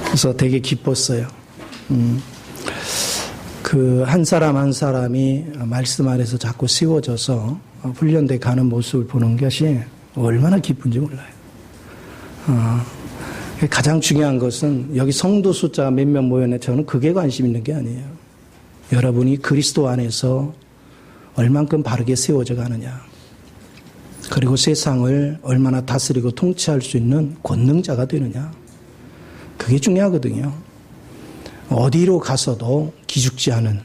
그래서 되게 기뻤어요. 그 한 사람 한 사람이 말씀 안에서 자꾸 세워져서 훈련대 가는 모습을 보는 것이 얼마나 기쁜지 몰라요. 가장 중요한 것은 여기 성도 숫자가 몇 명 모였네. 저는 그게 관심 있는 게 아니에요. 여러분이 그리스도 안에서 얼만큼 바르게 세워져 가느냐. 그리고 세상을 얼마나 다스리고 통치할 수 있는 권능자가 되느냐. 그게 중요하거든요. 어디로 가서도 기죽지 않은,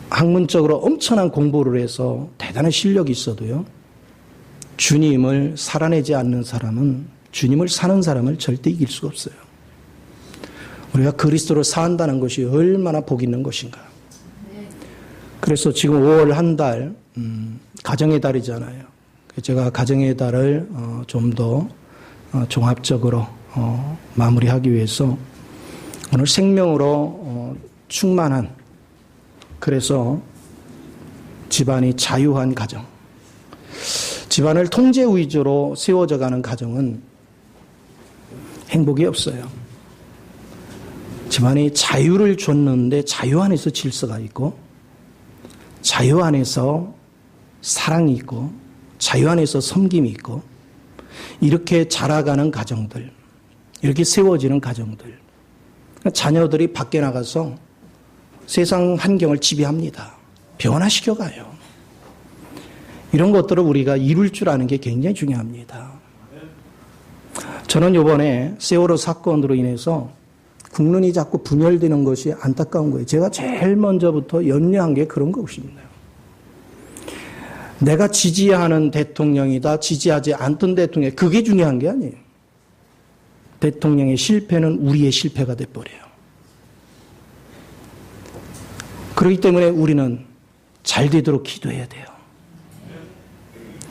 학문적으로 엄청난 공부를 해서 대단한 실력이 있어도요, 주님을 살아내지 않는 사람은 주님을 사는 사람을 절대 이길 수가 없어요. 우리가 그리스도를 산다는 것이 얼마나 복 있는 것인가. 그래서 지금 5월 한 달, 가정의 달이잖아요. 제가 가정의 달을 좀 더 종합적으로 마무리하기 위해서 오늘 생명으로 충만한, 그래서 집안이 자유한 가정, 집안을 통제 위주로 세워져 가는 가정은 행복이 없어요. 집안이 자유를 줬는데 자유 안에서 질서가 있고, 자유 안에서 사랑이 있고, 자유 안에서 섬김이 있고, 이렇게 자라가는 가정들, 이렇게 세워지는 가정들, 자녀들이 밖에 나가서 세상 환경을 지배합니다. 변화시켜가요. 이런 것들을 우리가 이룰 줄 아는 게 굉장히 중요합니다. 저는 이번에 세월호 사건으로 인해서 국론이 자꾸 분열되는 것이 안타까운 거예요. 제가 제일 먼저부터 염려한 게 그런 것입니다. 내가 지지하는 대통령이다, 지지하지 않던 대통령, 그게 중요한 게 아니에요. 대통령의 실패는 우리의 실패가 돼버려요. 그렇기 때문에 우리는 잘 되도록 기도해야 돼요.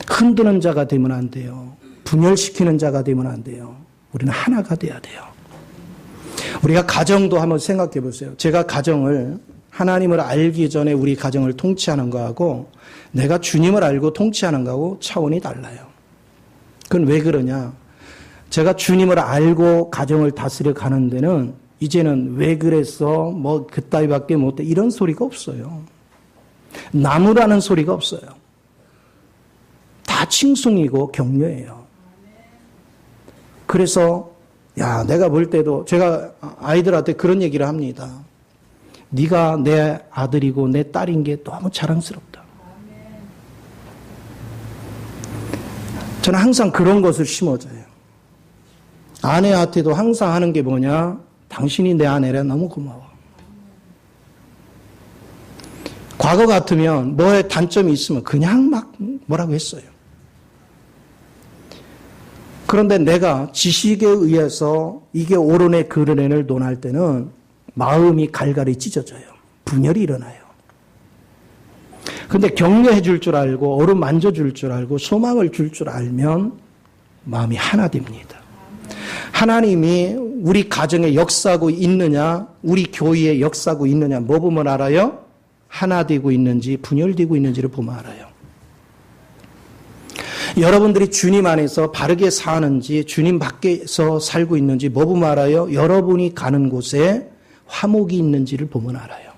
흔드는 자가 되면 안 돼요. 분열시키는 자가 되면 안 돼요. 우리는 하나가 돼야 돼요. 우리가 가정도 한번 생각해 보세요. 제가 가정을, 하나님을 알기 전에 우리 가정을 통치하는 거하고 내가 주님을 알고 통치하는 거하고 차원이 달라요. 그건 왜 그러냐? 제가 주님을 알고 가정을 다스려 가는 데는 이제는 왜 그랬어? 뭐 그따위밖에 못해. 이런 소리가 없어요. 나무라는 소리가 없어요. 다 칭송이고 격려예요. 그래서 야, 내가 볼 때도 제가 아이들한테 그런 얘기를 합니다. 네가 내 아들이고 내 딸인 게 너무 자랑스럽다. 저는 항상 그런 것을 심어줘요. 아내한테도 항상 하는 게 뭐냐? 당신이 내 아내라 너무 고마워. 과거 같으면 뭐에 단점이 있으면 그냥 막 뭐라고 했어요. 그런데 내가 지식에 의해서 이게 옳은애 그른애를 논할 때는 마음이 갈갈이 찢어져요. 분열이 일어나요. 그런데 격려해 줄 줄 알고 어루만져 줄 줄 알고 소망을 줄 줄 알면 마음이 하나 됩니다. 하나님이 우리 가정에 역사하고 있느냐, 우리 교회에 역사하고 있느냐, 뭐 보면 알아요? 하나 되고 있는지 분열되고 있는지를 보면 알아요. 여러분들이 주님 안에서 바르게 사는지 주님 밖에서 살고 있는지 뭐 보면 알아요? 여러분이 가는 곳에 화목이 있는지를 보면 알아요.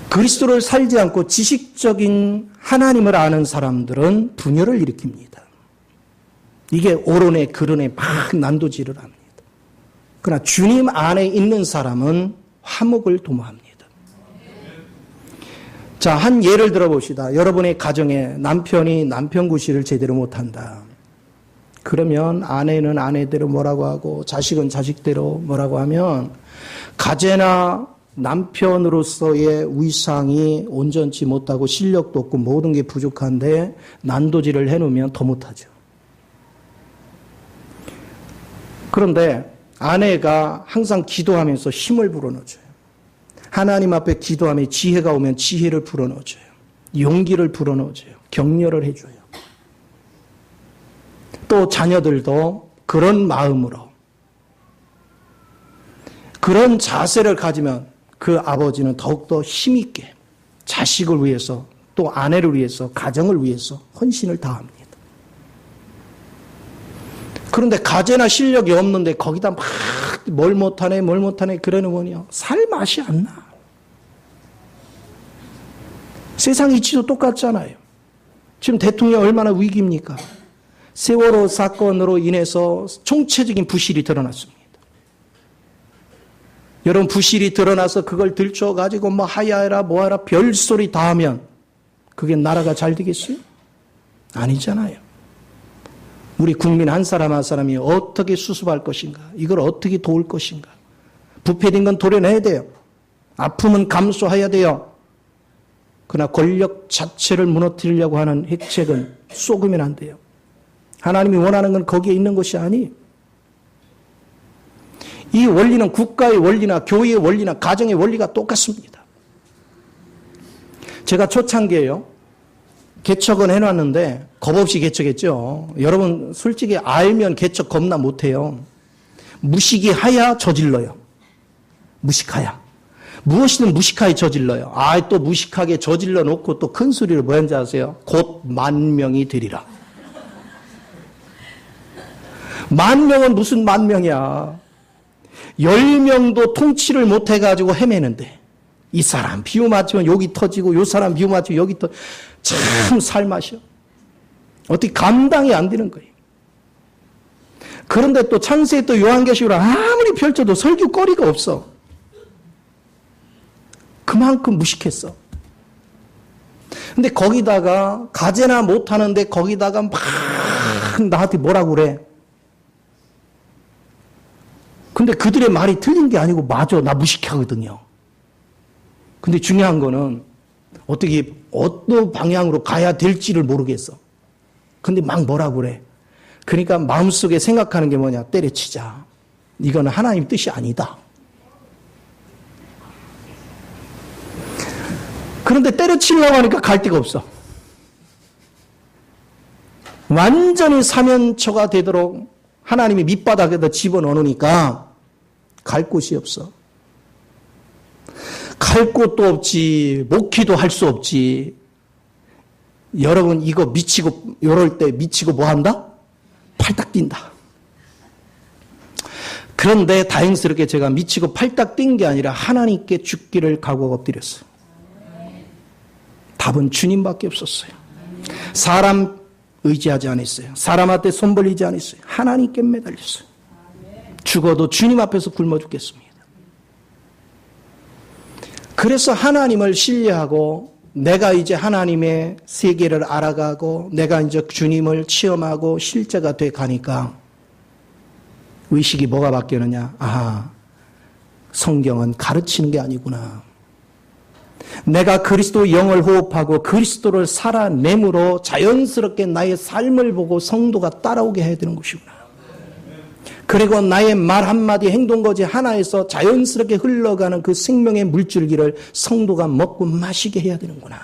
그리스도를 살지 않고 지식적인 하나님을 아는 사람들은 분열을 일으킵니다. 이게 옳은애 그른애 막 난도질을 합니다. 그러나 주님 안에 있는 사람은 화목을 도모합니다. 자, 한 예를 들어봅시다. 여러분의 가정에 남편이 남편 구실을 제대로 못한다. 그러면 아내는 아내대로 뭐라고 하고 자식은 자식대로 뭐라고 하면 가제나 남편으로서의 위상이 온전치 못하고 실력도 없고 모든 게 부족한데 난도질을 해놓으면 더 못하죠. 그런데 아내가 항상 기도하면서 힘을 불어넣어줘요. 하나님 앞에 기도하면 지혜가 오면 지혜를 불어넣어줘요. 용기를 불어넣어줘요. 격려를 해줘요. 또 자녀들도 그런 마음으로 그런 자세를 가지면 그 아버지는 더욱더 힘있게 자식을 위해서 또 아내를 위해서 가정을 위해서 헌신을 다합니다. 그런데 가재나 실력이 없는데 거기다 막 뭘 못하네 그러는 살 맛이 안 나. 세상 이치도 똑같잖아요. 지금 대통령이 얼마나 위기입니까? 세월호 사건으로 인해서 총체적인 부실이 드러났습니다. 여러분, 부실이 드러나서 그걸 들춰가지고 뭐 하야해라 뭐하라 별소리 다 하면 그게 나라가 잘 되겠어요? 아니잖아요. 우리 국민 한 사람 한 사람이 어떻게 수습할 것인가? 이걸 어떻게 도울 것인가? 부패된 건 도려내야 돼요. 아픔은 감수해야 돼요. 그러나 권력 자체를 무너뜨리려고 하는 핵책은 쏘으면 안 돼요. 하나님이 원하는 건 거기에 있는 것이 아니에요. 이 원리는 국가의 원리나 교회의 원리나 가정의 원리가 똑같습니다. 제가 초창기에요. 개척은 해놨는데 겁없이 개척했죠. 여러분 솔직히 알면 개척 겁나 못해요. 무식이 하야 저질러요. 무식하야. 무엇이든 무식하게 저질러요. 또 무식하게 저질러 놓고 또 큰 소리를 뭐 하는지 아세요? 곧 10,000명이 되리라. 10,000명은 무슨 10,000명이야. 10명도 통치를 못해가지고 헤매는데 이 사람 비유 맞추면 여기 터지고 요 사람 비유 맞추면 여기 터지고 참 살맛이요. 어떻게 감당이 안 되는 거예요. 그런데 또 창세기 또 요한계시록을 아무리 펼쳐도 설교거리가 없어. 그만큼 무식했어. 근데 거기다가 가재나 못하는데 거기다가 막 나한테 뭐라고 그래. 근데 그들의 말이 틀린 게 아니고 맞아. 나 무식하거든요. 근데 중요한 거는 어떻게 어떤 방향으로 가야 될지를 모르겠어. 근데 막 뭐라고 그래. 그러니까 마음속에 생각하는 게 뭐냐. 때려치자. 이거는 하나님 뜻이 아니다. 그런데 때려치려고 하니까 갈 데가 없어. 완전히 사면초가 되도록 하나님이 밑바닥에다 집어넣으니까 갈 곳이 없어. 갈 곳도 없지, 목기도 할 수 없지. 여러분 이거 미치고 이럴 때 미치고 뭐 한다? 팔딱 뛴다. 그런데 다행스럽게 제가 미치고 팔딱 뛴 게 아니라 하나님께 죽기를 각오하고 엎드렸어요. 답은 주님밖에 없었어요. 사람 의지하지 않았어요. 사람한테 손 벌리지 않았어요. 하나님께 매달렸어요. 죽어도 주님 앞에서 굶어 죽겠습니다. 그래서 하나님을 신뢰하고 내가 이제 하나님의 세계를 알아가고 내가 이제 주님을 체험하고 실제가 돼 가니까 의식이 뭐가 바뀌느냐? 성경은 가르치는 게 아니구나. 내가 그리스도 영을 호흡하고 그리스도를 살아내므로 자연스럽게 나의 삶을 보고 성도가 따라오게 해야 되는 것이구나. 그리고 나의 말 한마디 행동거지 하나에서 자연스럽게 흘러가는 그 생명의 물줄기를 성도가 먹고 마시게 해야 되는구나.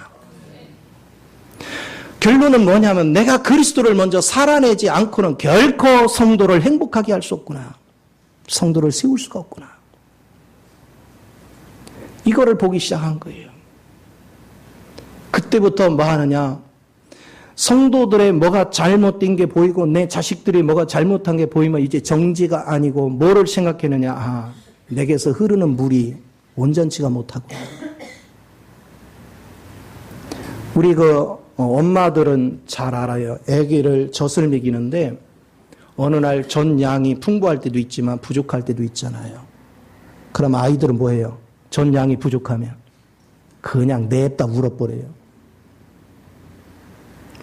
결론은 뭐냐면 내가 그리스도를 먼저 살아내지 않고는 결코 성도를 행복하게 할 수 없구나. 성도를 세울 수가 없구나. 이거를 보기 시작한 거예요. 그때부터 뭐 하느냐. 성도들의 뭐가 잘못된 게 보이고 내 자식들이 뭐가 잘못한 게 보이면 이제 정지가 아니고 뭐를 생각했느냐. 내게서 흐르는 물이 온전치가 못하고. 우리 엄마들은 잘 알아요. 아기를 젖을 먹이는데 어느 날 전 양이 풍부할 때도 있지만 부족할 때도 있잖아요. 그럼 아이들은 뭐해요? 전 양이 부족하면 그냥 냅다 울어버려요.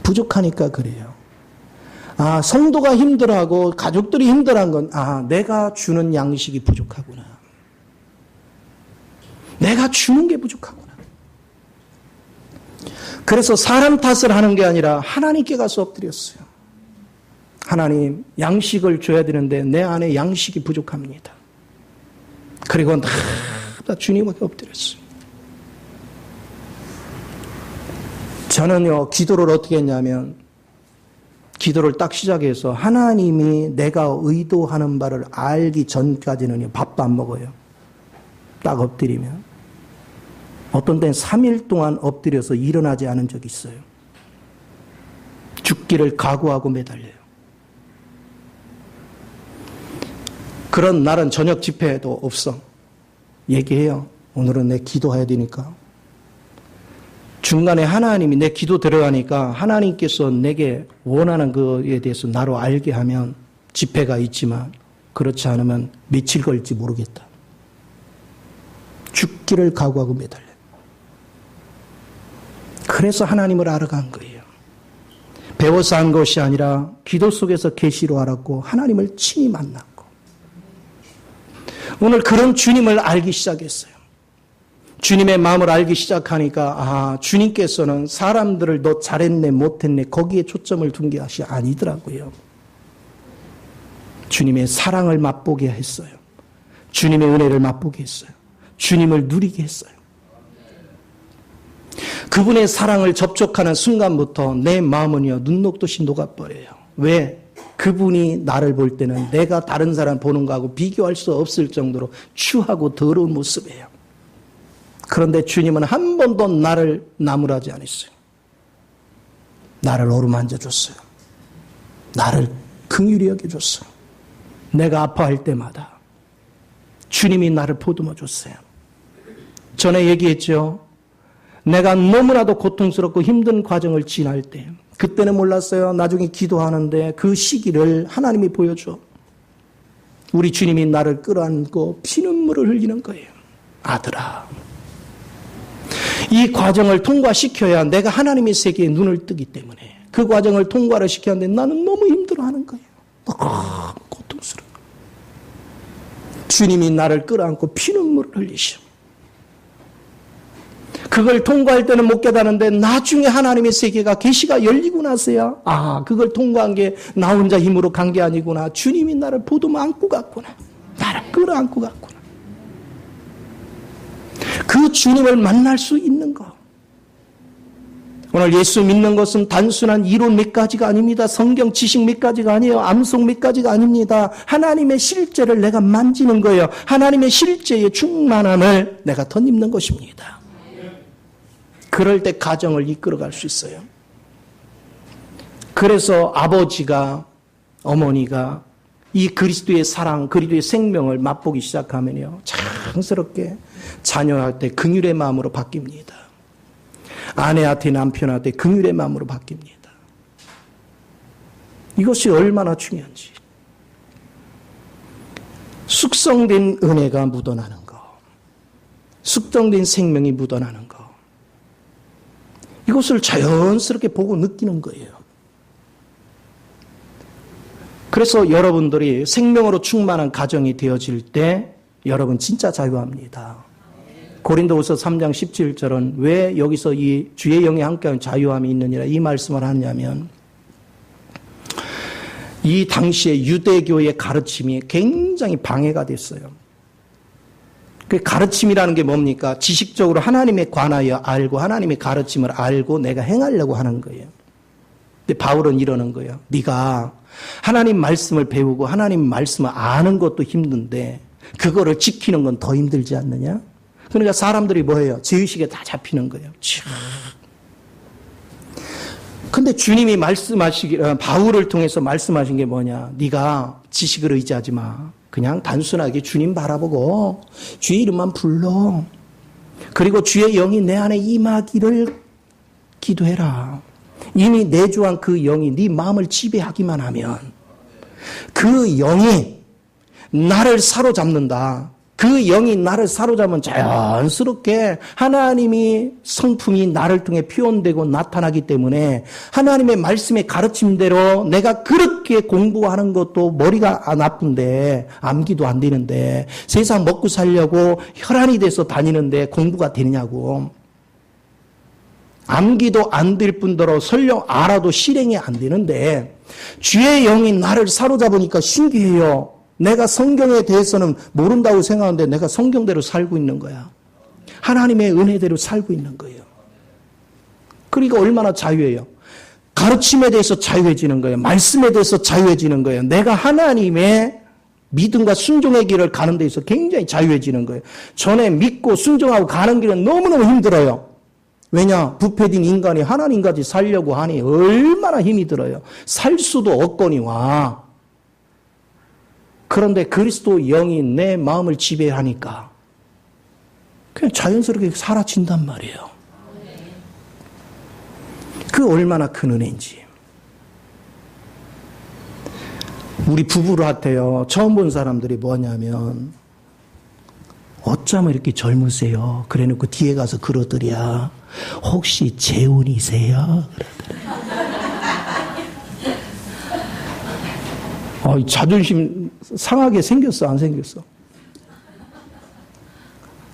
부족하니까 그래요. 성도가 힘들어하고 가족들이 힘들어한 건 내가 주는 양식이 부족하구나. 내가 주는 게 부족하구나. 그래서 사람 탓을 하는 게 아니라 하나님께 가서 엎드렸어요. 하나님, 양식을 줘야 되는데 내 안에 양식이 부족합니다. 그리고 다 주님께 엎드렸어요. 저는요, 기도를 어떻게 했냐면, 기도를 딱 시작해서 하나님이 내가 의도하는 바를 알기 전까지는 밥도 안 먹어요. 딱 엎드리면. 어떤 때는 3일 동안 엎드려서 일어나지 않은 적이 있어요. 죽기를 각오하고 매달려요. 그런 날은 저녁 집회도 없어. 얘기해요. 오늘은 내 기도해야 되니까. 중간에 하나님이 내 기도 들어가니까 하나님께서 내게 원하는 것에 대해서 나로 알게 하면 집회가 있지만 그렇지 않으면 며칠 걸릴지 모르겠다. 죽기를 각오하고 매달려. 그래서 하나님을 알아간 거예요. 배워서 한 것이 아니라 기도 속에서 계시로 알았고 하나님을 친히 만났고 오늘 그런 주님을 알기 시작했어요. 주님의 마음을 알기 시작하니까 주님께서는 사람들을 너 잘했네 못했네 거기에 초점을 둔 것이 아니더라고요. 주님의 사랑을 맛보게 했어요. 주님의 은혜를 맛보게 했어요. 주님을 누리게 했어요. 그분의 사랑을 접촉하는 순간부터 내 마음은요 눈 녹듯이 녹아버려요. 왜? 그분이 나를 볼 때는 내가 다른 사람 보는 거하고 비교할 수 없을 정도로 추하고 더러운 모습이에요. 그런데 주님은 한 번도 나를 나무라지 않았어요. 나를 어루만져 줬어요. 나를 긍휼히 여겨줬어요. 내가 아파할 때마다 주님이 나를 보듬어 줬어요. 전에 얘기했죠. 내가 너무나도 고통스럽고 힘든 과정을 지날 때 그때는 몰랐어요. 나중에 기도하는데 그 시기를 하나님이 보여줘. 우리 주님이 나를 끌어안고 피눈물을 흘리는 거예요. 아들아. 이 과정을 통과시켜야 내가 하나님의 세계에 눈을 뜨기 때문에 그 과정을 통과를 시켜야 하는데 나는 너무 힘들어하는 거예요. 너무 고통스러워. 주님이 나를 끌어안고 피눈물을 흘리셔. 그걸 통과할 때는 못 깨닫는데 나중에 하나님의 세계가 계시가 열리고 나서야 그걸 통과한 게 나 혼자 힘으로 간 게 아니구나. 주님이 나를 보듬어 안고 갔구나. 나를 끌어안고 갔구나. 그 주님을 만날 수 있는 것. 오늘 예수 믿는 것은 단순한 이론 몇 가지가 아닙니다. 성경 지식 몇 가지가 아니에요. 암송 몇 가지가 아닙니다. 하나님의 실제를 내가 만지는 거예요. 하나님의 실제의 충만함을 내가 덧입는 것입니다. 그럴 때 가정을 이끌어갈 수 있어요. 그래서 아버지가 어머니가 이 그리스도의 사랑, 그리스도의 생명을 맛보기 시작하면요. 자랑스럽게 자녀한테 긍휼의 마음으로 바뀝니다. 아내한테 남편한테 긍휼의 마음으로 바뀝니다. 이것이 얼마나 중요한지. 숙성된 은혜가 묻어나는 거. 숙성된 생명이 묻어나는 거. 이것을 자연스럽게 보고 느끼는 거예요. 그래서 여러분들이 생명으로 충만한 가정이 되어질 때 여러분 진짜 자유합니다. 고린도후서 3장 17절은 왜 여기서 이 주의 영에 함께하는 자유함이 있느니라 이 말씀을 하냐면 이 당시에 유대교의 가르침이 굉장히 방해가 됐어요. 그 가르침이라는 게 뭡니까? 지식적으로 하나님에 관하여 알고 하나님의 가르침을 알고 내가 행하려고 하는 거예요. 근데 바울은 이러는 거예요. 네가 하나님 말씀을 배우고 하나님 말씀을 아는 것도 힘든데 그거를 지키는 건 더 힘들지 않느냐? 그러니까 사람들이 뭐예요? 죄의식에 다 잡히는 거예요. 근데 주님이 바울을 통해서 말씀하신 게 뭐냐? 네가 지식을 의지하지 마. 그냥 단순하게 주님 바라보고 주의 이름만 불러. 그리고 주의 영이 내 안에 임하기를 기도해라. 이미 내주한 그 영이 네 마음을 지배하기만 하면 그 영이 나를 사로잡는다. 그 영이 나를 사로잡으면 자연스럽게 하나님이 성품이 나를 통해 표현되고 나타나기 때문에 하나님의 말씀의 가르침대로 내가 그렇게 공부하는 것도 머리가 나쁜데 암기도 안 되는데 세상 먹고 살려고 혈안이 돼서 다니는데 공부가 되느냐고. 암기도 안 될 뿐더러 설령 알아도 실행이 안 되는데 주의 영이 나를 사로잡으니까 신기해요. 내가 성경에 대해서는 모른다고 생각하는데 내가 성경대로 살고 있는 거야. 하나님의 은혜대로 살고 있는 거예요. 그러니까 얼마나 자유해요. 가르침에 대해서 자유해지는 거예요. 말씀에 대해서 자유해지는 거예요. 내가 하나님의 믿음과 순종의 길을 가는 데 있어서 굉장히 자유해지는 거예요. 전에 믿고 순종하고 가는 길은 너무너무 힘들어요. 왜냐? 부패된 인간이 하나님까지 살려고 하니 얼마나 힘이 들어요. 살 수도 없거니와. 그런데 그리스도 영이 내 마음을 지배하니까 그냥 자연스럽게 사라진단 말이에요. 그 얼마나 큰 은혜인지. 우리 부부한테요, 처음 본 사람들이 뭐냐면, 어쩌면 이렇게 젊으세요? 그래 놓고 뒤에 가서 그러더랴. 혹시 재혼이세요? 자존심 상하게 생겼어, 안 생겼어?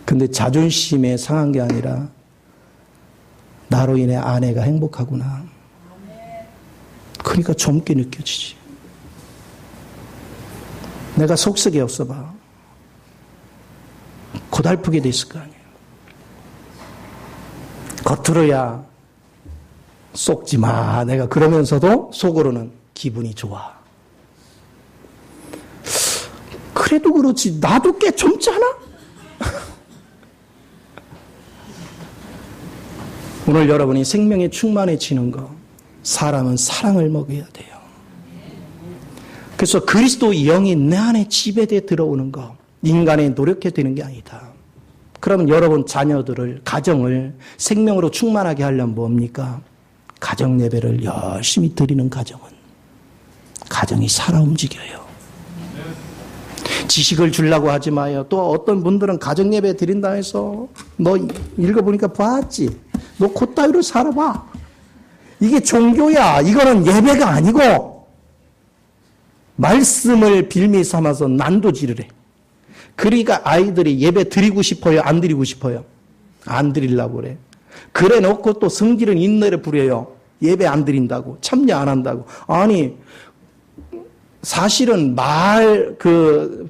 근데 자존심에 상한 게 아니라 나로 인해 아내가 행복하구나. 그러니까 젊게 느껴지지. 내가 속썩이 없어봐. 고달프게 됐을 거 아니에요. 겉으로야 속지 마. 내가 그러면서도 속으로는 기분이 좋아. 그래도 그렇지. 나도 꽤 젊잖아? 오늘 여러분이 생명에 충만해지는 거, 사람은 사랑을 먹여야 돼요. 그래서 그리스도 영이 내 안에 지배돼 들어오는 거, 인간의 노력해 되는 게 아니다. 그러면 여러분 자녀들을, 가정을 생명으로 충만하게 하려면 뭡니까? 가정 예배를 열심히 드리는 가정은 가정이 살아 움직여요. 지식을 주려고 하지 마요. 또 어떤 분들은 가정 예배 드린다 해서 너 읽어보니까 봤지? 너 그따위로 살아봐. 이게 종교야. 이거는 예배가 아니고 말씀을 빌미 삼아서 난도질을 해. 그러니까 아이들이 예배 드리고 싶어요? 안 드리고 싶어요? 안 드리려고 그래. 그래 놓고 또 성질은 인내를 부려요. 예배 안 드린다고. 참여 안 한다고. 아니, 사실은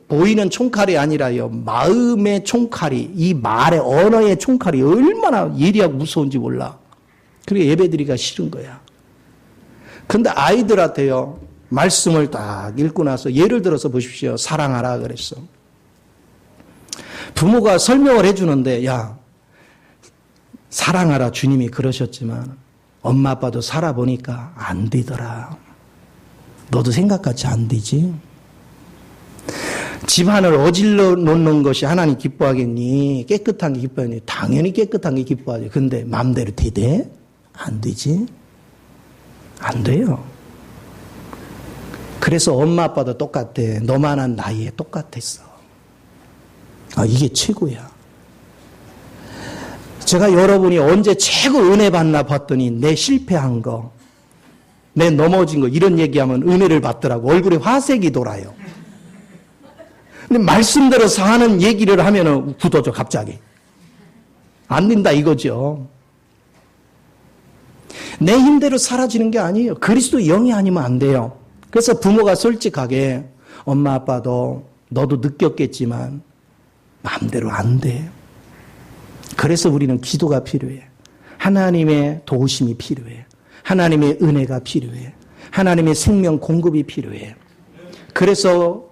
보이는 총칼이 아니라요. 마음의 총칼이, 이 말의 언어의 총칼이 얼마나 예리하고 무서운지 몰라. 그러니까 예배드리기가 싫은 거야. 근데 아이들한테요, 말씀을 딱 읽고 나서 예를 들어서 보십시오. 사랑하라 그랬어. 부모가 설명을 해주는데, 야, 사랑하라 주님이 그러셨지만 엄마 아빠도 살아보니까 안 되더라. 너도 생각같이 안 되지? 집안을 어질러 놓는 것이 하나님 기뻐하겠니? 깨끗한 게 기뻐하겠니? 당연히 깨끗한 게 기뻐하지. 근데 마음대로 돼? 안 되지? 안 돼요. 그래서 엄마 아빠도 똑같아. 너만한 나이에 똑같았어. 이게 최고야. 제가 여러분이 언제 최고 은혜 받나 봤더니 내 실패한 거, 내 넘어진 거 이런 얘기하면 은혜를 받더라고. 얼굴에 화색이 돌아요. 근데 말씀대로 하는 얘기를 하면 굳어져 갑자기. 안 된다 이거죠. 내 힘대로 사라지는 게 아니에요. 그리스도 영이 아니면 안 돼요. 그래서 부모가 솔직하게 엄마 아빠도 너도 느꼈겠지만 마음대로 안 돼. 그래서 우리는 기도가 필요해. 하나님의 도우심이 필요해. 하나님의 은혜가 필요해. 하나님의 생명 공급이 필요해. 그래서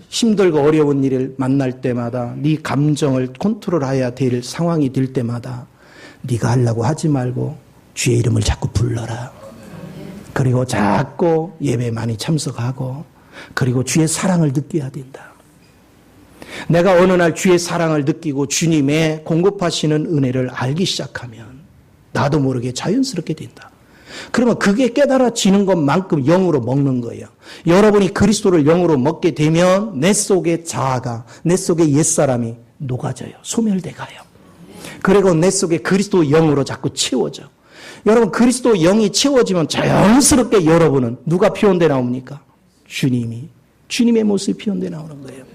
힘들고 어려운 일을 만날 때마다 네 감정을 컨트롤해야 될 상황이 될 때마다 네가 하려고 하지 말고 주의 이름을 자꾸 불러라. 그리고 자꾸 예배 많이 참석하고 그리고 주의 사랑을 느껴야 된다. 내가 어느 날 주의 사랑을 느끼고 주님의 공급하시는 은혜를 알기 시작하면 나도 모르게 자연스럽게 된다. 그러면 그게 깨달아지는 것만큼 영으로 먹는 거예요. 여러분이 그리스도를 영으로 먹게 되면 내 속의 자아가, 내 속의 옛사람이 녹아져요. 소멸돼 가요. 그리고 내 속에 그리스도 영으로 자꾸 채워져. 여러분 그리스도 영이 채워지면 자연스럽게 여러분은 누가 표현돼 나옵니까? 주님의 모습이 표현돼 나오는 거예요.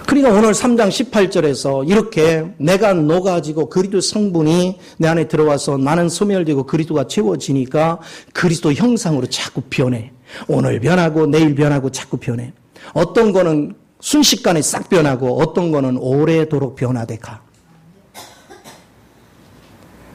그러니까 오늘 3장 18절에서 이렇게 내가 녹아지고 그리스도 성분이 내 안에 들어와서 나는 소멸되고 그리스도가 채워지니까 그리스도 형상으로 자꾸 변해. 오늘 변하고 내일 변하고 자꾸 변해. 어떤 거는 순식간에 싹 변하고 어떤 거는 오래도록 변화돼 가.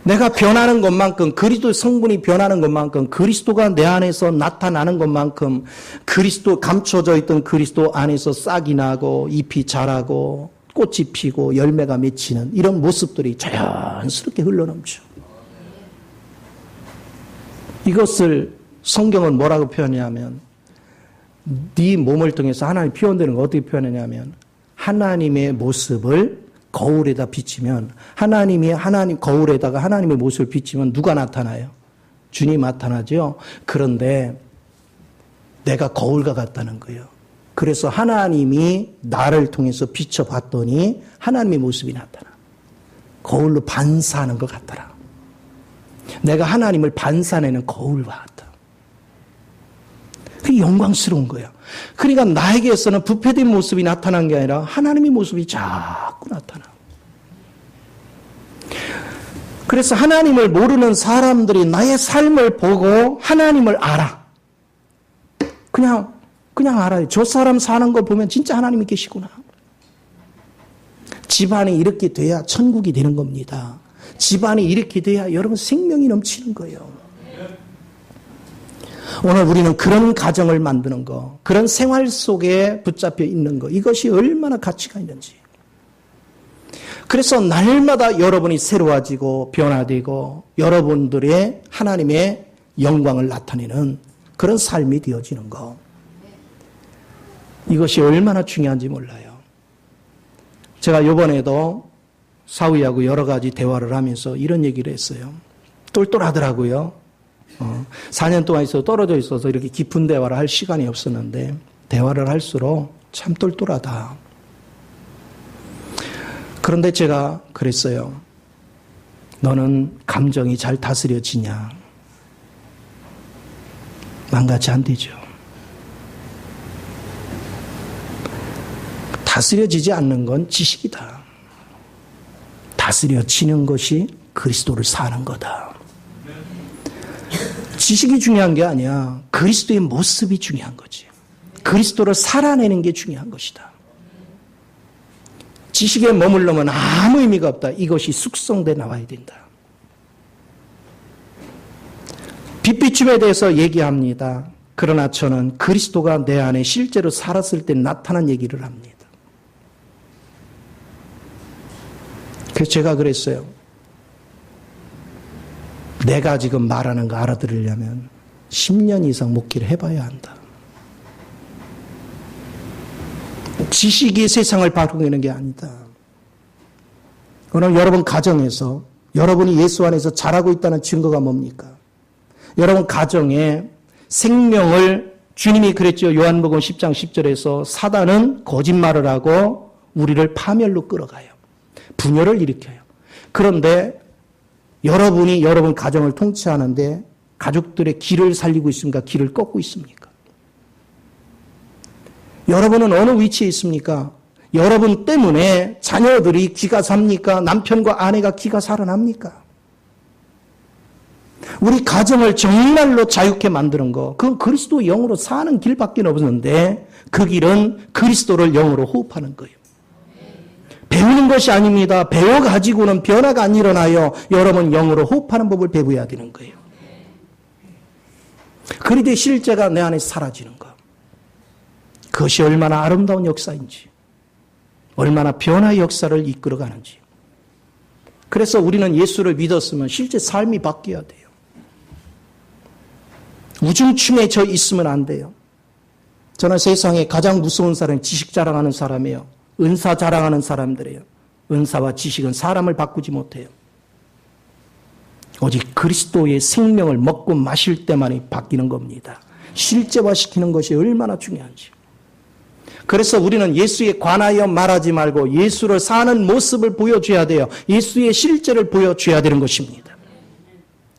내가 변하는 것만큼 그리스도 성분이 변하는 것만큼 그리스도가 내 안에서 나타나는 것만큼 그리스도 감춰져 있던 그리스도 안에서 싹이 나고 잎이 자라고 꽃이 피고 열매가 맺히는 이런 모습들이 자연스럽게 흘러넘쳐. 이것을 성경은 뭐라고 표현하냐면 네 몸을 통해서 하나님 표현되는 거 어떻게 표현하냐면 하나님의 모습을 거울에다 비치면 거울에다가 하나님의 모습을 비치면 누가 나타나요? 주님 나타나죠. 그런데 내가 거울과 같다는 거예요. 그래서 하나님이 나를 통해서 비춰봤더니 하나님의 모습이 나타나. 거울로 반사하는 것 같더라. 내가 하나님을 반사내는 거울과 같다. 그게 영광스러운 거야. 그러니까 나에게서는 부패된 모습이 나타난 게 아니라 하나님의 모습이 자꾸 나타나. 그래서 하나님을 모르는 사람들이 나의 삶을 보고 하나님을 알아. 그냥 알아요. 저 사람 사는 거 보면 진짜 하나님이 계시구나. 집안이 이렇게 돼야 천국이 되는 겁니다. 집안이 이렇게 돼야 여러분 생명이 넘치는 거예요. 오늘 우리는 그런 가정을 만드는 거, 그런 생활 속에 붙잡혀 있는 거, 이것이 얼마나 가치가 있는지. 그래서 날마다 여러분이 새로워지고 변화되고 여러분들의 하나님의 영광을 나타내는 그런 삶이 되어지는 거. 이것이 얼마나 중요한지 몰라요. 제가 이번에도 사위하고 여러 가지 대화를 하면서 이런 얘기를 했어요. 똘똘하더라고요. 4년 동안 떨어져 있어서 이렇게 깊은 대화를 할 시간이 없었는데 대화를 할수록 참 똘똘하다. 그런데 제가 그랬어요. 너는 감정이 잘 다스려지냐? 망가지 안 되죠. 다스려지지 않는 건 지식이다. 다스려지는 것이 그리스도를 사는 거다. 지식이 중요한 게 아니야. 그리스도의 모습이 중요한 거지. 그리스도를 살아내는 게 중요한 것이다. 지식에 머물러면 아무 의미가 없다. 이것이 숙성돼 나와야 된다. 빛비춤에 대해서 얘기합니다. 그러나 저는 그리스도가 내 안에 실제로 살았을 때 나타난 얘기를 합니다. 그래서 제가 그랬어요. 내가 지금 말하는 거 알아들으려면 10년 이상 목회를 해봐야 한다. 지식이 세상을 바꾸는 게 아니다. 오늘 여러분 가정에서 여러분이 예수 안에서 자라고 있다는 증거가 뭡니까? 여러분 가정에 생명을 주님이 그랬죠. 요한복음 10장 10절에서 사단은 거짓말을 하고 우리를 파멸로 끌어가요. 분열을 일으켜요. 그런데 여러분이 여러분 가정을 통치하는데 가족들의 길을 살리고 있습니까? 길을 꺾고 있습니까? 여러분은 어느 위치에 있습니까? 여러분 때문에 자녀들이 기가 삽니까? 남편과 아내가 기가 살아납니까? 우리 가정을 정말로 자유케 만드는 거, 그건 그리스도 영으로 사는 길밖에 없는데 그 길은 그리스도를 영으로 호흡하는 거예요. 배우는 것이 아닙니다. 배워가지고는 변화가 안 일어나요. 여러분 영으로 호흡하는 법을 배워야 되는 거예요. 그리되 실제가 내 안에 사라지는 거. 그것이 얼마나 아름다운 역사인지, 얼마나 변화의 역사를 이끌어가는지. 그래서 우리는 예수를 믿었으면 실제 삶이 바뀌어야 돼요. 우중충에 져 있으면 안 돼요. 저는 세상에 가장 무서운 사람이 지식 자랑하는 사람이에요. 은사 자랑하는 사람들이에요. 은사와 지식은 사람을 바꾸지 못해요. 오직 그리스도의 생명을 먹고 마실 때만이 바뀌는 겁니다. 실제화시키는 것이 얼마나 중요한지. 그래서 우리는 예수에 관하여 말하지 말고 예수를 사는 모습을 보여줘야 돼요. 예수의 실제를 보여줘야 되는 것입니다.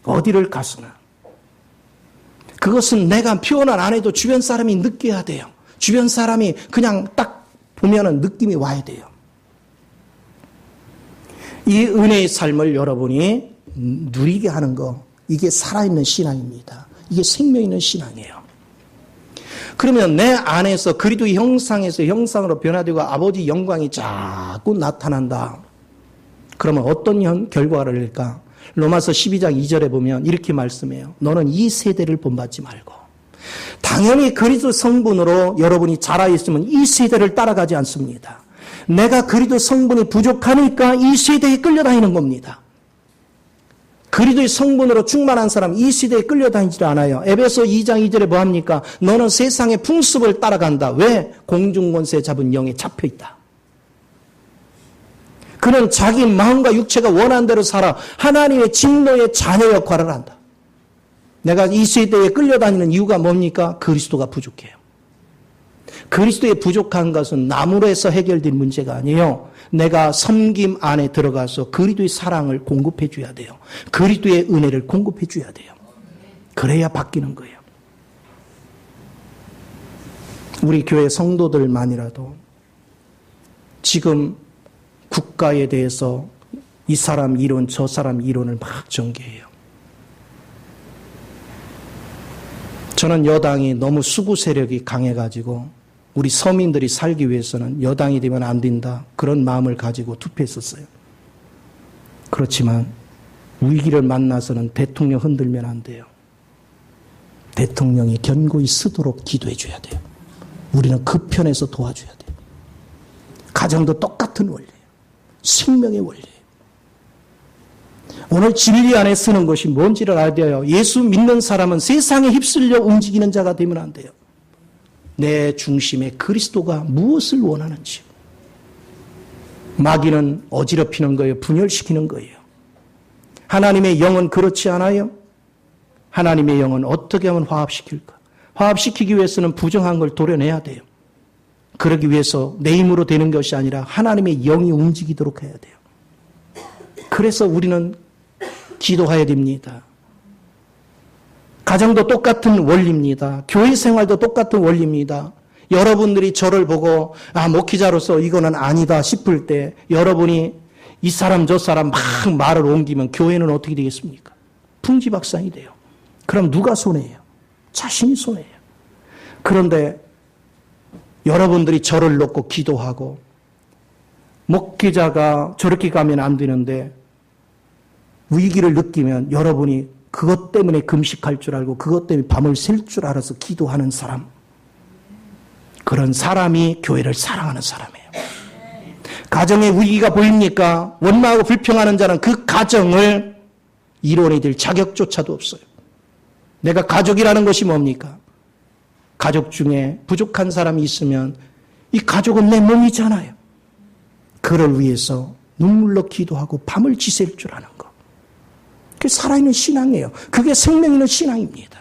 어디를 가서나. 그것은 내가 표현을 안 해도 주변 사람이 느껴야 돼요. 주변 사람이 그냥 딱 보면은 느낌이 와야 돼요. 이 은혜의 삶을 여러분이 누리게 하는 거, 이게 살아있는 신앙입니다. 이게 생명 있는 신앙이에요. 그러면 내 안에서 그리스도의 형상에서 형상으로 변화되고 아버지 영광이 자꾸 나타난다. 그러면 어떤 결과를 낼까? 로마서 12장 2절에 보면 이렇게 말씀해요. 너는 이 세대를 본받지 말고. 당연히 그리스도 성분으로 여러분이 자라있으면 이 세대를 따라가지 않습니다. 내가 그리스도 성분이 부족하니까 이 세대에 끌려다니는 겁니다. 그리스도의 성분으로 충만한 사람 이 시대에 끌려다니지 않아요. 에베소 2장 2절에 뭐합니까? 너는 세상의 풍습을 따라간다. 왜? 공중권세 잡은 영에 잡혀있다. 그는 자기 마음과 육체가 원하는 대로 살아 하나님의 진노의 자녀 역할을 한다. 내가 이 시대에 끌려다니는 이유가 뭡니까? 그리스도가 부족해요. 그리스도의 부족한 것은 나무로 해서 해결된 문제가 아니에요. 내가 섬김 안에 들어가서 그리스도의 사랑을 공급해 줘야 돼요. 그리스도의 은혜를 공급해 줘야 돼요. 그래야 바뀌는 거예요. 우리 교회 성도들만이라도 지금 국가에 대해서 이 사람 이론 저 사람 이론을 막 전개해요. 저는 여당이 너무 수구 세력이 강해가지고 우리 서민들이 살기 위해서는 여당이 되면 안 된다. 그런 마음을 가지고 투표했었어요. 그렇지만 위기를 만나서는 대통령 흔들면 안 돼요. 대통령이 견고히 서도록 기도해 줘야 돼요. 우리는 그 편에서 도와줘야 돼요. 가정도 똑같은 원리예요. 생명의 원리예요. 오늘 진리 안에 쓰는 것이 뭔지를 알아야 돼요. 예수 믿는 사람은 세상에 휩쓸려 움직이는 자가 되면 안 돼요. 내 중심에 그리스도가 무엇을 원하는지. 마귀는 어지럽히는 거예요. 분열시키는 거예요. 하나님의 영은 그렇지 않아요? 하나님의 영은 어떻게 하면 화합시킬까? 화합시키기 위해서는 부정한 걸 도려내야 돼요. 그러기 위해서 내 힘으로 되는 것이 아니라 하나님의 영이 움직이도록 해야 돼요. 그래서 우리는 기도해야 됩니다. 가정도 똑같은 원리입니다. 교회 생활도 똑같은 원리입니다. 여러분들이 저를 보고 목회자로서 이거는 아니다 싶을 때 여러분이 이 사람 저 사람 막 말을 옮기면 교회는 어떻게 되겠습니까? 풍지박산이 돼요. 그럼 누가 손해예요? 자신이 손해예요. 그런데 여러분들이 저를 놓고 기도하고 목회자가 저렇게 가면 안 되는데 위기를 느끼면 여러분이 그것 때문에 금식할 줄 알고 그것 때문에 밤을 샐 줄 알아서 기도하는 사람, 그런 사람이 교회를 사랑하는 사람이에요. 가정에 위기가 보입니까? 원망하고 불평하는 자는 그 가정을 이뤄내야 될 자격조차도 없어요. 내가 가족이라는 것이 뭡니까? 가족 중에 부족한 사람이 있으면 이 가족은 내 몸이잖아요. 그를 위해서 눈물로 기도하고 밤을 지샐 줄 아는 것. 그게 살아있는 신앙이에요. 그게 생명 있는 신앙입니다.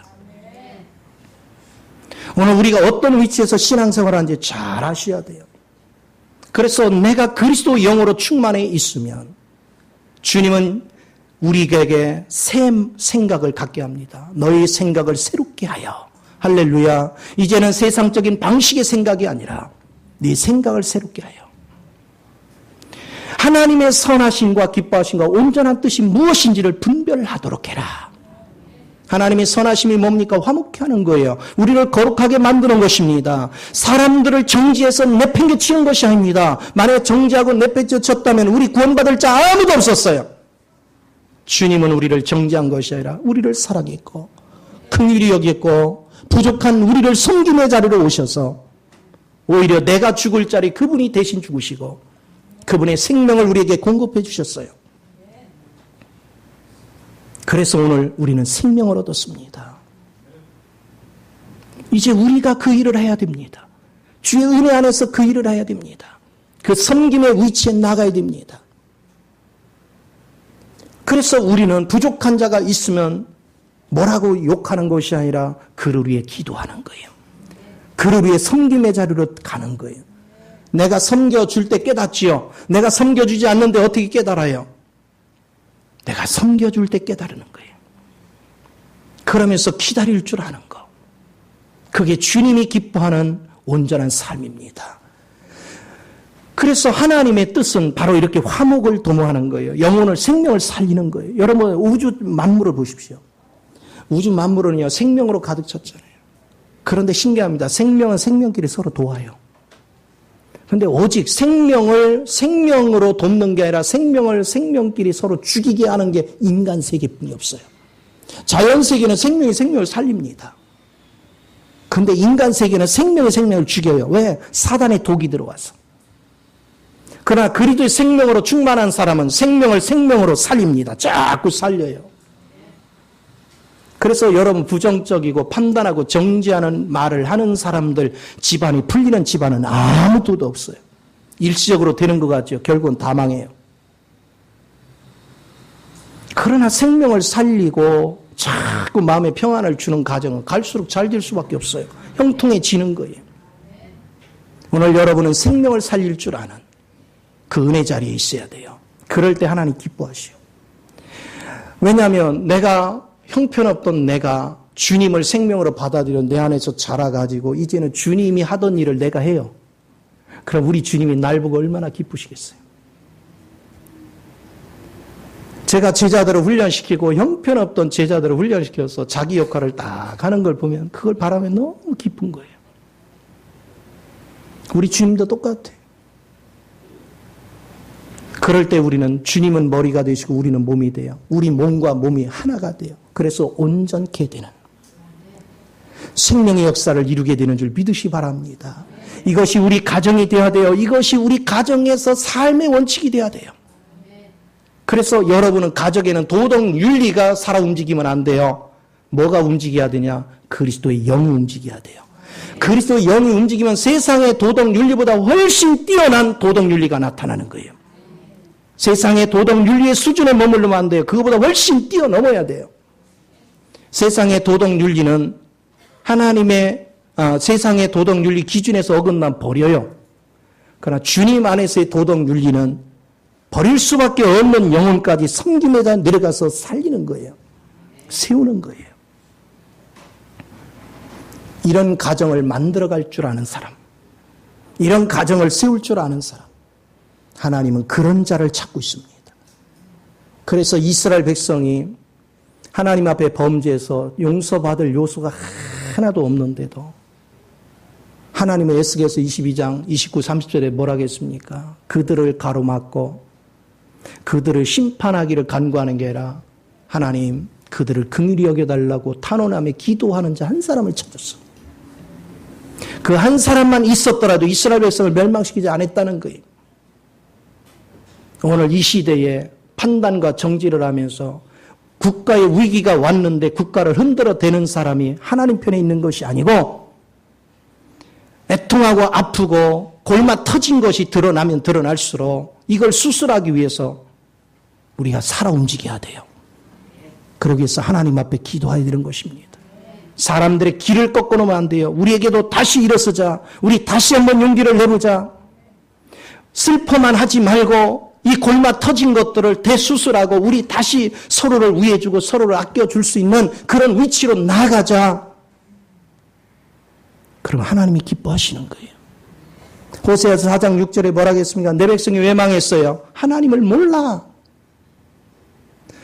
오늘 우리가 어떤 위치에서 신앙생활을 하는지 잘 아셔야 돼요. 그래서 내가 그리스도 영으로 충만해 있으면 주님은 우리에게 새 생각을 갖게 합니다. 너의 생각을 새롭게 하여. 할렐루야. 이제는 세상적인 방식의 생각이 아니라 네 생각을 새롭게 하여. 하나님의 선하심과 기뻐하심과 온전한 뜻이 무엇인지를 분별하도록 해라. 하나님의 선하심이 뭡니까? 화목케 하는 거예요. 우리를 거룩하게 만드는 것입니다. 사람들을 정지해서 내팽개치는 것이 아닙니다. 만약에 정지하고 내팽개쳤다면 우리 구원받을 자 아무도 없었어요. 주님은 우리를 정지한 것이 아니라 우리를 사랑했고 긍휼히 여겼고 부족한 우리를 섬김의 자리로 오셔서 오히려 내가 죽을 자리 그분이 대신 죽으시고 그분의 생명을 우리에게 공급해 주셨어요. 그래서 오늘 우리는 생명을 얻었습니다. 이제 우리가 그 일을 해야 됩니다. 주의 은혜 안에서 그 일을 해야 됩니다. 그 섬김의 위치에 나가야 됩니다. 그래서 우리는 부족한 자가 있으면 뭐라고 욕하는 것이 아니라 그를 위해 기도하는 거예요. 그를 위해 섬김의 자리로 가는 거예요. 내가 섬겨줄 때 깨닫지요. 내가 섬겨주지 않는데 어떻게 깨달아요? 내가 섬겨줄 때 깨달는 거예요. 그러면서 기다릴 줄 아는 거. 그게 주님이 기뻐하는 온전한 삶입니다. 그래서 하나님의 뜻은 바로 이렇게 화목을 도모하는 거예요. 영혼을, 생명을 살리는 거예요. 여러분 우주 만물을 보십시오. 우주 만물은요 생명으로 가득 찼잖아요. 그런데 신기합니다. 생명은 생명끼리 서로 도와요. 그런데 오직 생명을 생명으로 돕는 게 아니라 생명을 생명끼리 서로 죽이게 하는 게 인간 세계뿐이 없어요. 자연 세계는 생명이 생명을 살립니다. 그런데 인간 세계는 생명이 생명을 죽여요. 왜? 사단의 독이 들어와서. 그러나 그리스도의 생명으로 충만한 사람은 생명을 생명으로 살립니다. 자꾸 살려요. 그래서 여러분 부정적이고 판단하고 정죄하는 말을 하는 사람들 집안이 풀리는 집안은 아무도 없어요. 일시적으로 되는 것 같죠. 결국은 다 망해요. 그러나 생명을 살리고 자꾸 마음에 평안을 주는 가정은 갈수록 잘 될 수밖에 없어요. 형통해지는 거예요. 오늘 여러분은 생명을 살릴 줄 아는 그 은혜 자리에 있어야 돼요. 그럴 때 하나님 기뻐하시오. 왜냐하면 내가 형편없던 내가 주님을 생명으로 받아들여 내 안에서 자라가지고 이제는 주님이 하던 일을 내가 해요. 그럼 우리 주님이 날 보고 얼마나 기쁘시겠어요. 제가 제자들을 훈련시키고 형편없던 제자들을 훈련시켜서 자기 역할을 딱 하는 걸 보면 그걸 바라면 너무 기쁜 거예요. 우리 주님도 똑같아요. 그럴 때 우리는 주님은 머리가 되시고 우리는 몸이 돼요. 우리 몸과 몸이 하나가 돼요. 그래서 온전케 되는 생명의 역사를 이루게 되는 줄 믿으시 바랍니다. 이것이 우리 가정이 되어야 돼요. 이것이 우리 가정에서 삶의 원칙이 되어야 돼요. 그래서 여러분은 가정에는 도덕 윤리가 살아 움직이면 안 돼요. 뭐가 움직여야 되냐? 그리스도의 영이 움직여야 돼요. 그리스도의 영이 움직이면 세상의 도덕 윤리보다 훨씬 뛰어난 도덕 윤리가 나타나는 거예요. 세상의 도덕 윤리의 수준에 머물르면 안 돼요. 그거보다 훨씬 뛰어넘어야 돼요. 세상의 도덕 윤리는 하나님의 세상의 도덕 윤리 기준에서 어긋나면 버려요. 그러나 주님 안에서의 도덕 윤리는 버릴 수밖에 없는 영혼까지 섬김에다 내려가서 살리는 거예요. 세우는 거예요. 이런 가정을 만들어갈 줄 아는 사람, 이런 가정을 세울 줄 아는 사람, 하나님은 그런 자를 찾고 있습니다. 그래서 이스라엘 백성이 하나님 앞에 범죄해서 용서받을 요소가 하나도 없는데도 하나님은 에스겔서 22장 29, 30절에 뭐라고 했습니까? 그들을 가로막고 그들을 심판하기를 간구하는 게 아니라 하나님 그들을 긍휼히 여겨달라고 탄원하며 기도하는 자 한 사람을 찾았어. 그 한 사람만 있었더라도 이스라엘 백성을 멸망시키지 않았다는 거예요. 오늘 이 시대에 판단과 정지를 하면서 국가의 위기가 왔는데 국가를 흔들어 대는 사람이 하나님 편에 있는 것이 아니고 애통하고 아프고 골마 터진 것이 드러나면 드러날수록 이걸 수술하기 위해서 우리가 살아 움직여야 돼요. 그러기 위해서 하나님 앞에 기도해야 되는 것입니다. 사람들의 길을 꺾어놓으면 안 돼요. 우리에게도 다시 일어서자. 우리 다시 한번 용기를 내보자. 슬퍼만 하지 말고 이 골마 터진 것들을 대수술하고 우리 다시 서로를 위해주고 서로를 아껴줄 수 있는 그런 위치로 나아가자. 그럼 하나님이 기뻐하시는 거예요. 호세아서 4장 6절에 뭐라고 했습니까? 내 백성이 왜 망했어요? 하나님을 몰라.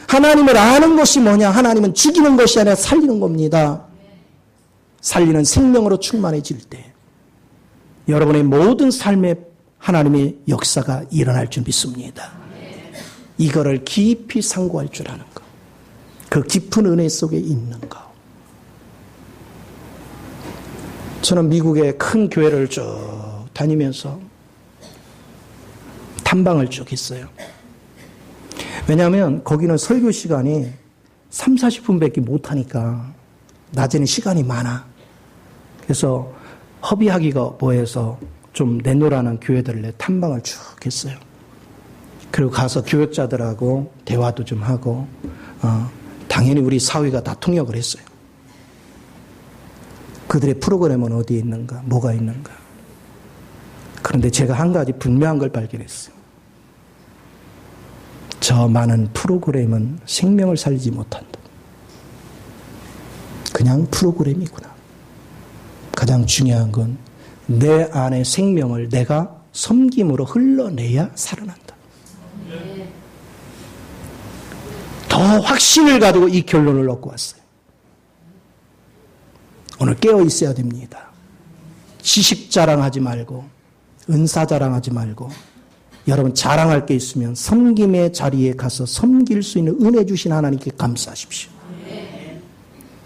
하나님을 아는 것이 뭐냐? 하나님은 죽이는 것이 아니라 살리는 겁니다. 살리는 생명으로 충만해질 때 여러분의 모든 삶에 하나님의 역사가 일어날 줄 믿습니다. 이거를 깊이 상고할 줄 아는 것. 그 깊은 은혜 속에 있는 것. 저는 미국의 큰 교회를 쭉 다니면서 탐방을 쭉 했어요. 왜냐하면 거기는 설교 시간이 3, 40분밖에 못하니까 낮에는 시간이 많아. 그래서 허비하기가 뭐해서 좀 내놓으라는 교회들을 탐방을 쭉 했어요. 그리고 가서 교역자들하고 대화도 좀 하고 당연히 우리 사회가 다 통역을 했어요. 그들의 프로그램은 어디에 있는가, 뭐가 있는가. 그런데 제가 한 가지 분명한 걸 발견했어요. 저 많은 프로그램은 생명을 살리지 못한다. 그냥 프로그램이구나. 가장 중요한 건 내 안의 생명을 내가 섬김으로 흘러내야 살아난다. 더 확신을 가지고 이 결론을 얻고 왔어요. 오늘 깨어 있어야 됩니다. 지식 자랑하지 말고 은사 자랑하지 말고 여러분 자랑할 게 있으면 섬김의 자리에 가서 섬길 수 있는 은혜 주신 하나님께 감사하십시오.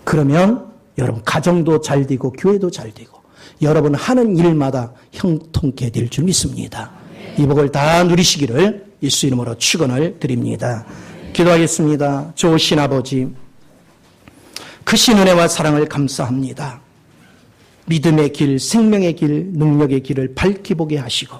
그러면 여러분 가정도 잘 되고 교회도 잘 되고 여러분 하는 일마다 형통케 될 줄 믿습니다. 이 복을 다 누리시기를 예수 이름으로 축원을 드립니다. 기도하겠습니다. 좋으신 아버지, 크신 은혜와 사랑을 감사합니다. 믿음의 길, 생명의 길, 능력의 길을 밝히 보게 하시고